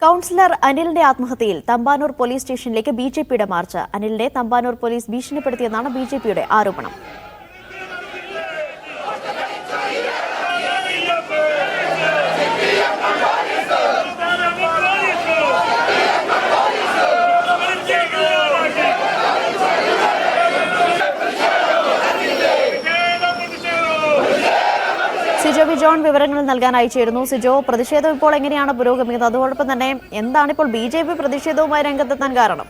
Councillor അനിലിന്റെ ആത്മഹത്യയിൽ Thampanoor police സ്റ്റേഷനിലേക്ക് ബിജെപിയുടെ March. അനിലിനെ Thampanoor police ഭീഷണിപ്പെടുത്തിയെന്നാണ് ബിജെപിയുടെ ആരോപണം. സിജോ വി ജോൺ വിവരങ്ങൾ നൽകാനായി ചേരുന്നു. സിജോ, പ്രതിഷേധം ഇപ്പോൾ എങ്ങനെയാണ് പുരോഗമിക്കുന്നത്? അതോടൊപ്പം തന്നെ എന്താണ് ഇപ്പോൾ ബിജെപി പ്രതിഷേധവുമായി രംഗത്തെത്താൻ കാരണം?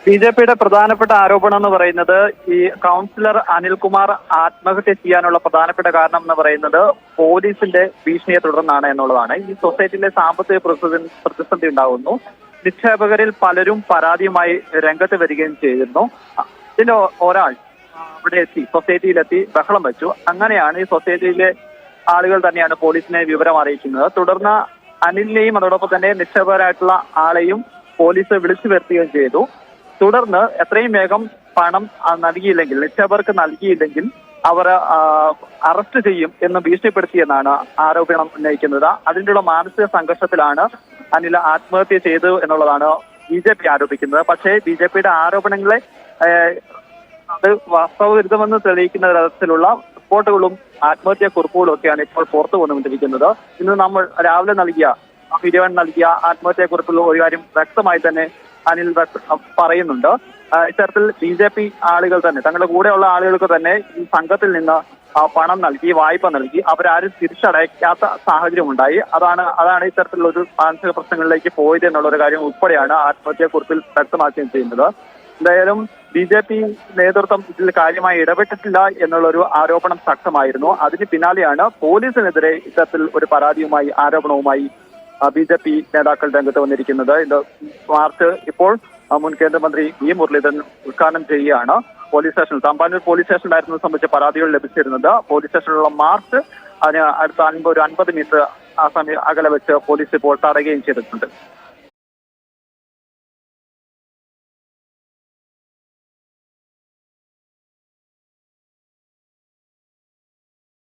ബിജെപിയുടെ പ്രധാനപ്പെട്ട ആരോപണം എന്ന് പറയുന്നത് ഈ കൗൺസിലർ അനിൽകുമാർ ആത്മഹത്യ ചെയ്യാനുള്ള പ്രധാനപ്പെട്ട കാരണം എന്ന് പറയുന്നത് പോലീസിന്റെ ഭീഷണിയെ തുടർന്നാണ് എന്നുള്ളതാണ്. ഈ സൊസൈറ്റിയിലെ സാമ്പത്തിക പ്രതിസന്ധി ഉണ്ടാകുന്നു. നിക്ഷേപകരിൽ പലരും പരാതിയുമായി രംഗത്ത് വരികയും ചെയ്തിരുന്നു. ഇതിൽ ഒരാൾ അവിടെ എത്തി, സൊസൈറ്റിയിലെത്തി ബഹളം വെച്ചു. അങ്ങനെയാണ് ഈ സൊസൈറ്റിയിലെ ആളുകൾ തന്നെയാണ് പോലീസിനെ വിവരം അറിയിക്കുന്നത്. തുടർന്ന് അനിലിനെയും അതോടൊപ്പം തന്നെ നിക്ഷേപകരായിട്ടുള്ള ആളെയും പോലീസ് വിളിച്ചു വരുത്തുകയും ചെയ്തു. തുടർന്ന് എത്രയും വേഗം പണം നൽകിയില്ലെങ്കിൽ, നിക്ഷേപകർക്ക് നൽകിയില്ലെങ്കിൽ അവർ അറസ്റ്റ് ചെയ്യും എന്ന് ഭീഷണിപ്പെടുത്തിയെന്നാണ് ആരോപണം ഉന്നയിക്കുന്നത്. അതിനുള്ള മാനസിക സംഘർഷത്തിലാണ് അനിൽ ആത്മഹത്യ ചെയ്തു എന്നുള്ളതാണ് ബിജെപി ആരോപിക്കുന്നത്. പക്ഷേ ബിജെപിയുടെ ആരോപണങ്ങളെ അത് വാസ്തവവിരുദ്ധമെന്ന് തെളിയിക്കുന്ന തരത്തിലുള്ള റിപ്പോർട്ടുകളും ആത്മഹത്യാ കുറിപ്പുകളും ഒക്കെയാണ് ഇപ്പോൾ പുറത്തു വന്നുകൊണ്ടിരിക്കുന്നത്. ഇന്ന് നമ്മൾ രാവിലെ നൽകിയ ആത്മഹത്യാക്കുറിപ്പിൽ ഒരു കാര്യം വ്യക്തമായി തന്നെ അനിൽ പറയുന്നുണ്ട്. ഇത്തരത്തിൽ ബിജെപി ആളുകൾ തന്നെ, തങ്ങളുടെ കൂടെയുള്ള ആളുകൾക്ക് തന്നെ ഈ സംഘത്തിൽ നിന്ന് പണം നൽകി, വായ്പ നൽകി, അവരാരും തിരിച്ചടയ്ക്കാത്ത സാഹചര്യം ഉണ്ടായി. അതാണ് ഇത്തരത്തിലുള്ള ഒരു മാനസിക പ്രശ്നങ്ങളിലേക്ക് പോയത് എന്നുള്ള ഒരു കാര്യം ഉൾപ്പെടെയാണ് ആത്മഹത്യാക്കുറിപ്പിൽ വ്യക്തമാക്കുകയും ചെയ്യുന്നത്. എന്തായാലും ബിജെപി നേതൃത്വം ഇതിൽ കാര്യമായി ഇടപെട്ടിട്ടില്ല എന്നുള്ളൊരു ആരോപണം ശക്തമായിരുന്നു. അതിന് പിന്നാലെയാണ് പോലീസിനെതിരെ ഇത്തരത്തിൽ ഒരു പരാതിയുമായി, ആരോപണവുമായി ബിജെപി നേതാക്കൾ രംഗത്ത് വന്നിരിക്കുന്നത്. ഇത് മാർച്ച് ഇപ്പോൾ മുൻ കേന്ദ്രമന്ത്രി വി മുരളീധരൻ ഉദ്ഘാടനം ചെയ്യുകയാണ്. പോലീസ് സ്റ്റേഷനിൽ, തമ്പാനൂർ പോലീസ് സ്റ്റേഷനിലായിരുന്നു സംബന്ധിച്ച പരാതികൾ ലഭിച്ചിരുന്നത്. പോലീസ് സ്റ്റേഷനിലുള്ള മാർച്ച് അതിന് അടുത്ത ഒരു 50 മീറ്റർ അകലെ വെച്ച് പോലീസ് ഇപ്പോൾ തടയുകയും ചെയ്തിട്ടുണ്ട്.